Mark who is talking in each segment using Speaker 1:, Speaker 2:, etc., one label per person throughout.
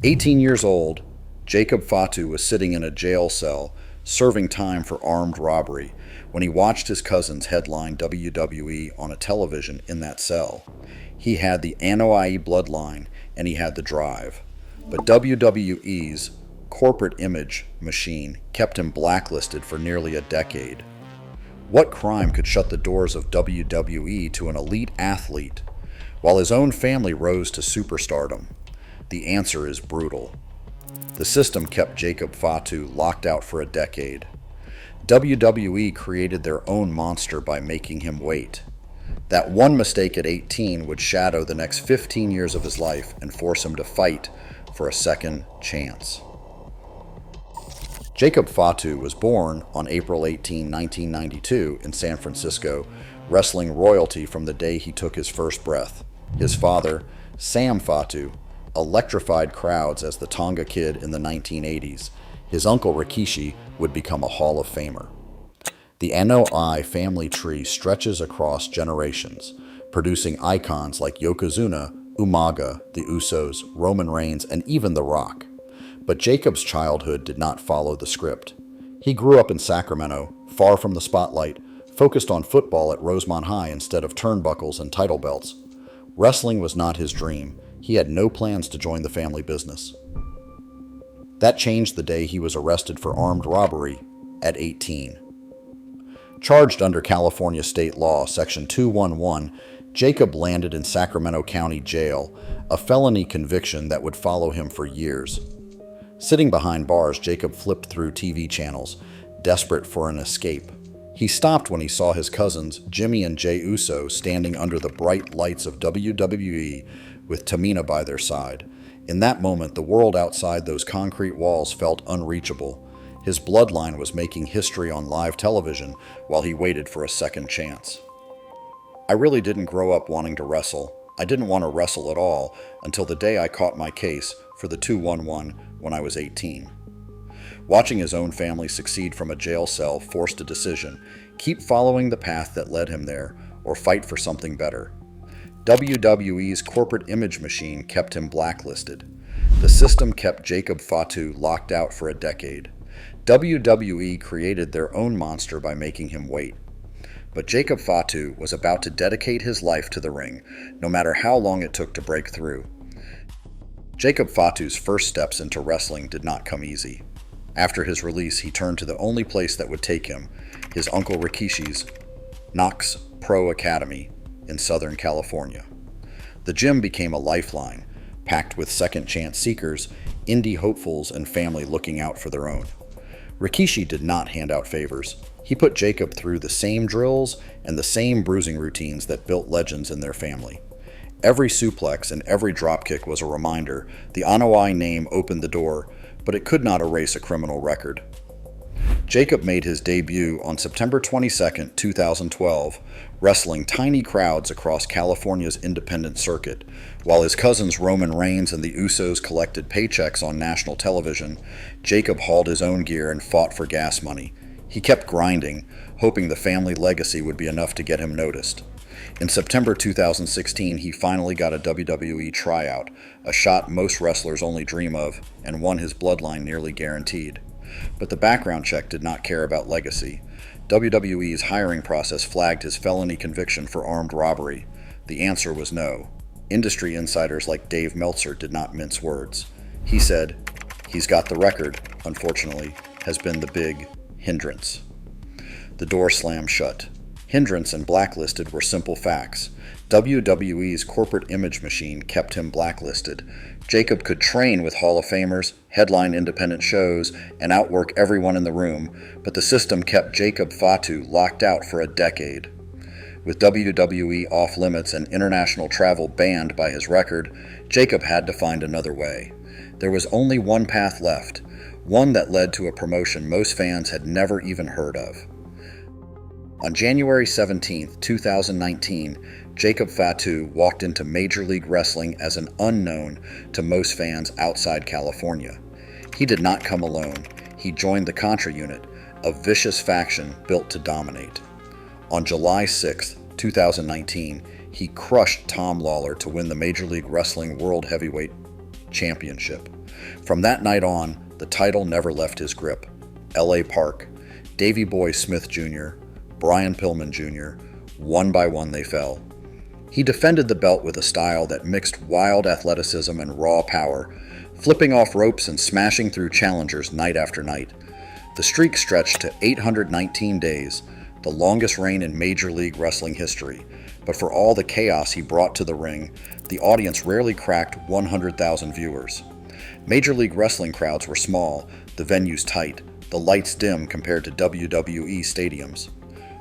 Speaker 1: 18 years old, Jacob Fatu was sitting in a jail cell serving time for armed robbery when he watched his cousins headline WWE on a television in that cell. He had the Anoa'i bloodline and he had the drive. But WWE's corporate image machine kept him blacklisted for nearly a decade. What crime could shut the doors of WWE to an elite athlete while his own family rose to superstardom? The answer is brutal. The system kept Jacob Fatu locked out for a decade. WWE created their own monster by making him wait. That one mistake at 18 would shadow the next 15 years of his life and force him to fight for a second chance. Jacob Fatu was born on April 18, 1992 in San Francisco, wrestling royalty from the day he took his first breath. His father, Sam Fatu, electrified crowds as the Tonga Kid in the 1980s. His uncle Rikishi would become a Hall of Famer. The Anoa'i family tree stretches across generations, producing icons like Yokozuna, Umaga, the Usos, Roman Reigns, and even The Rock. But Jacob's childhood did not follow the script. He grew up in Sacramento, far from the spotlight, focused on football at Rosemont High instead of turnbuckles and title belts. Wrestling was not his dream. He had no plans to join the family business. That changed the day he was arrested for armed robbery at 18. Charged under California state law, Section 211, Jacob landed in Sacramento County Jail, a felony conviction that would follow him for years. Sitting behind bars, Jacob flipped through TV channels, desperate for an escape. He stopped when he saw his cousins, Jimmy and Jey Uso, standing under the bright lights of WWE with Tamina by their side. In that moment, the world outside those concrete walls felt unreachable. His bloodline was making history on live television while he waited for a second chance. I really didn't grow up wanting to wrestle. I didn't want to wrestle at all until the day I caught my case for the 211 when I was 18. Watching his own family succeed from a jail cell forced a decision: keep following the path that led him there, or fight for something better. WWE's corporate image machine kept him blacklisted. The system kept Jacob Fatu locked out for a decade. WWE created their own monster by making him wait. But Jacob Fatu was about to dedicate his life to the ring, no matter how long it took to break through. Jacob Fatu's first steps into wrestling did not come easy. After his release, he turned to the only place that would take him, his uncle Rikishi's Knox Pro Academy in Southern California. The gym became a lifeline, packed with second-chance seekers, indie hopefuls, and family looking out for their own. Rikishi did not hand out favors. He put Jacob through the same drills and the same bruising routines that built legends in their family. Every suplex and every dropkick was a reminder. The Anoa'i name opened the door, but it could not erase a criminal record. Jacob made his debut on September 22, 2012, wrestling tiny crowds across California's independent circuit. While his cousins Roman Reigns and the Usos collected paychecks on national television, Jacob hauled his own gear and fought for gas money. He kept grinding, hoping the family legacy would be enough to get him noticed. In September 2016, he finally got a WWE tryout, a shot most wrestlers only dream of, and won his bloodline nearly guaranteed. But the background check did not care about legacy. WWE's hiring process flagged his felony conviction for armed robbery. The answer was no. Industry insiders like Dave Meltzer did not mince words. He said, "He's got the record, unfortunately, has been the big hindrance." The door slammed shut. Hindrance and blacklisted were simple facts. WWE's corporate image machine kept him blacklisted. Jacob could train with Hall of Famers, headline independent shows, and outwork everyone in the room, but the system kept Jacob Fatu locked out for a decade. With WWE off limits and international travel banned by his record, Jacob had to find another way. There was only one path left, one that led to a promotion most fans had never even heard of. On January 17, 2019, Jacob Fatu walked into Major League Wrestling as an unknown to most fans outside California. He did not come alone. He joined the Contra Unit, a vicious faction built to dominate. On July 6, 2019, he crushed Tom Lawler to win the Major League Wrestling World Heavyweight Championship. From that night on, the title never left his grip. L.A. Park, Davey Boy Smith Jr., Brian Pillman Jr., one by one they fell. He defended the belt with a style that mixed wild athleticism and raw power, flipping off ropes and smashing through challengers night after night. The streak stretched to 819 days, the longest reign in Major League Wrestling history, but for all the chaos he brought to the ring, the audience rarely cracked 100,000 viewers. Major League Wrestling crowds were small, the venues tight, the lights dim compared to WWE stadiums.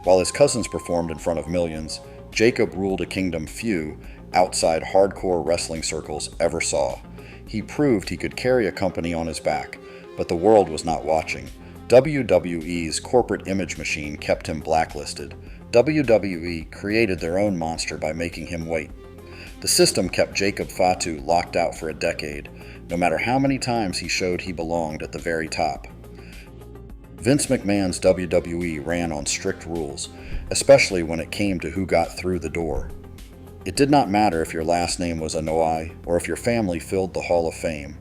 Speaker 1: While his cousins performed in front of millions, Jacob ruled a kingdom few, outside hardcore wrestling circles, ever saw. He proved he could carry a company on his back, but the world was not watching. WWE's corporate image machine kept him blacklisted. WWE created their own monster by making him wait. The system kept Jacob Fatu locked out for a decade, no matter how many times he showed he belonged at the very top. Vince McMahon's WWE ran on strict rules, especially when it came to who got through the door. It did not matter if your last name was Anoa'i or if your family filled the Hall of Fame.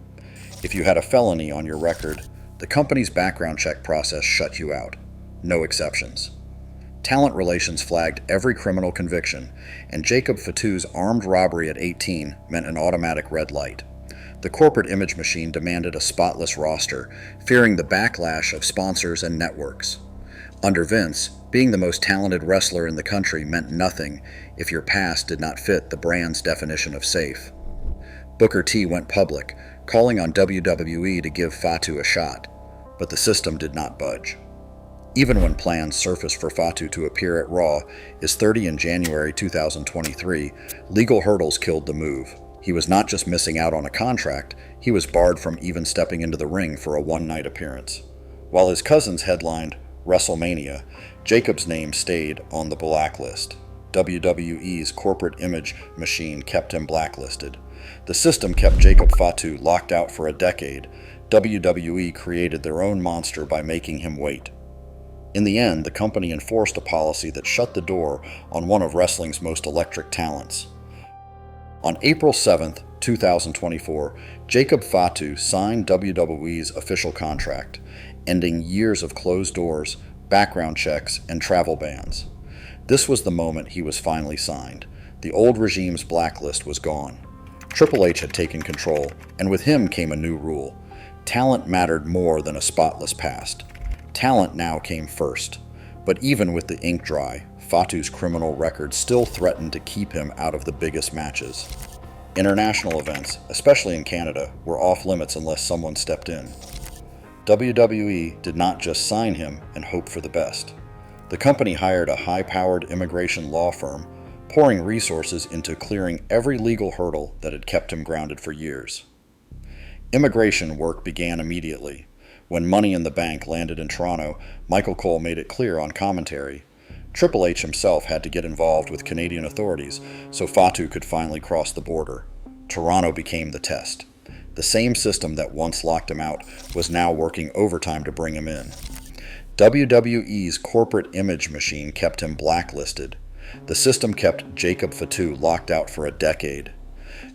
Speaker 1: If you had a felony on your record, the company's background check process shut you out. No exceptions. Talent relations flagged every criminal conviction, and Jacob Fatu's armed robbery at 18 meant an automatic red light. The corporate image machine demanded a spotless roster, fearing the backlash of sponsors and networks. Under Vince, being the most talented wrestler in the country meant nothing if your past did not fit the brand's definition of safe. Booker T went public, calling on WWE to give Fatu a shot, but the system did not budge. Even when plans surfaced for Fatu to appear at Raw is 30 in January 2023, legal hurdles killed the move. He was not just missing out on a contract, he was barred from even stepping into the ring for a one-night appearance. While his cousins headlined WrestleMania, Jacob's name stayed on the blacklist. WWE's corporate image machine kept him blacklisted. The system kept Jacob Fatu locked out for a decade. WWE created their own monster by making him wait. In the end, the company enforced a policy that shut the door on one of wrestling's most electric talents. On April 7, 2024, Jacob Fatu signed WWE's official contract, ending years of closed doors, background checks, and travel bans. This was the moment he was finally signed. The old regime's blacklist was gone. Triple H had taken control, and with him came a new rule. Talent mattered more than a spotless past. Talent now came first. But even with the ink dry, Fatu's criminal record still threatened to keep him out of the biggest matches. International events, especially in Canada, were off limits unless someone stepped in. WWE did not just sign him and hope for the best. The company hired a high-powered immigration law firm, pouring resources into clearing every legal hurdle that had kept him grounded for years. Immigration work began immediately. When Money in the Bank landed in Toronto, Michael Cole made it clear on commentary. Triple H himself had to get involved with Canadian authorities so Fatu could finally cross the border. Toronto became the test. The same system that once locked him out was now working overtime to bring him in. WWE's corporate image machine kept him blacklisted. The system kept Jacob Fatu locked out for a decade.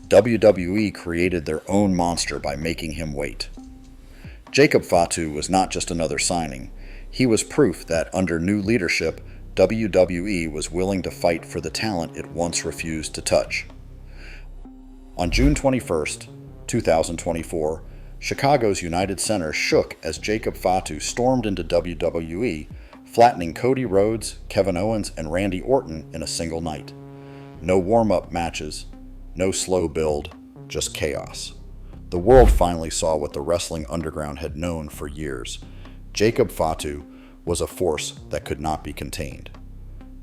Speaker 1: WWE created their own monster by making him wait. Jacob Fatu was not just another signing. He was proof that under new leadership, WWE was willing to fight for the talent it once refused to touch. On June 21st, 2024, Chicago's United Center shook as Jacob Fatu stormed into WWE, flattening Cody Rhodes, Kevin Owens, and Randy Orton in a single night. No warm-up matches, no slow build, just chaos. The world finally saw what the wrestling underground had known for years. Jacob Fatu was a force that could not be contained.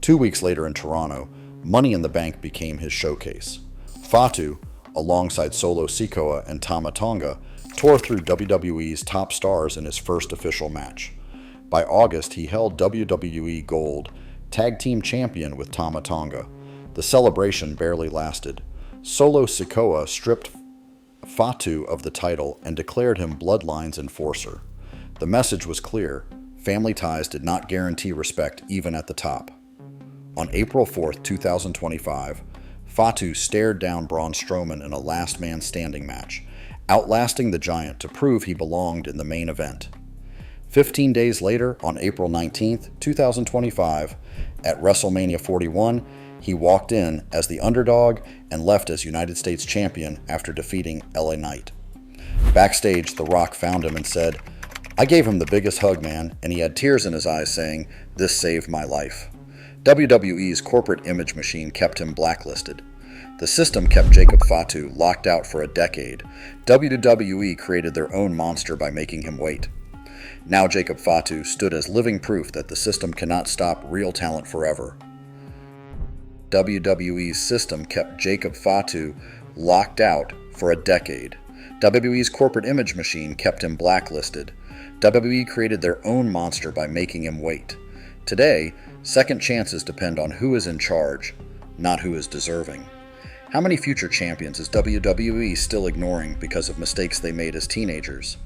Speaker 1: 2 weeks later in Toronto, Money in the Bank became his showcase. Fatu, alongside Solo Sikoa and Tama Tonga, tore through WWE's top stars in his first official match. By August, he held WWE Gold, Tag Team Champion with Tama Tonga. The celebration barely lasted. Solo Sikoa stripped Fatu of the title and declared him Bloodline's enforcer. The message was clear. Family ties did not guarantee respect even at the top. On April 4, 2025, Fatu stared down Braun Strowman in a last man standing match. outlasting the Giant to prove he belonged in the main event. 15 days later, on April 19, 2025, at WrestleMania 41, he walked in as the underdog and left as United States Champion after defeating LA Knight. Backstage, The Rock found him and said, "I gave him the biggest hug, man, and he had tears in his eyes saying, 'This saved my life.'" WWE's corporate image machine kept him blacklisted. The system kept Jacob Fatu locked out for a decade. WWE created their own monster by making him wait. Now Jacob Fatu stood as living proof that the system cannot stop real talent forever. WWE's system kept Jacob Fatu locked out for a decade. WWE's corporate image machine kept him blacklisted. WWE created their own monster by making him wait. Today, second chances depend on who is in charge, not who is deserving. How many future champions is WWE still ignoring because of mistakes they made as teenagers?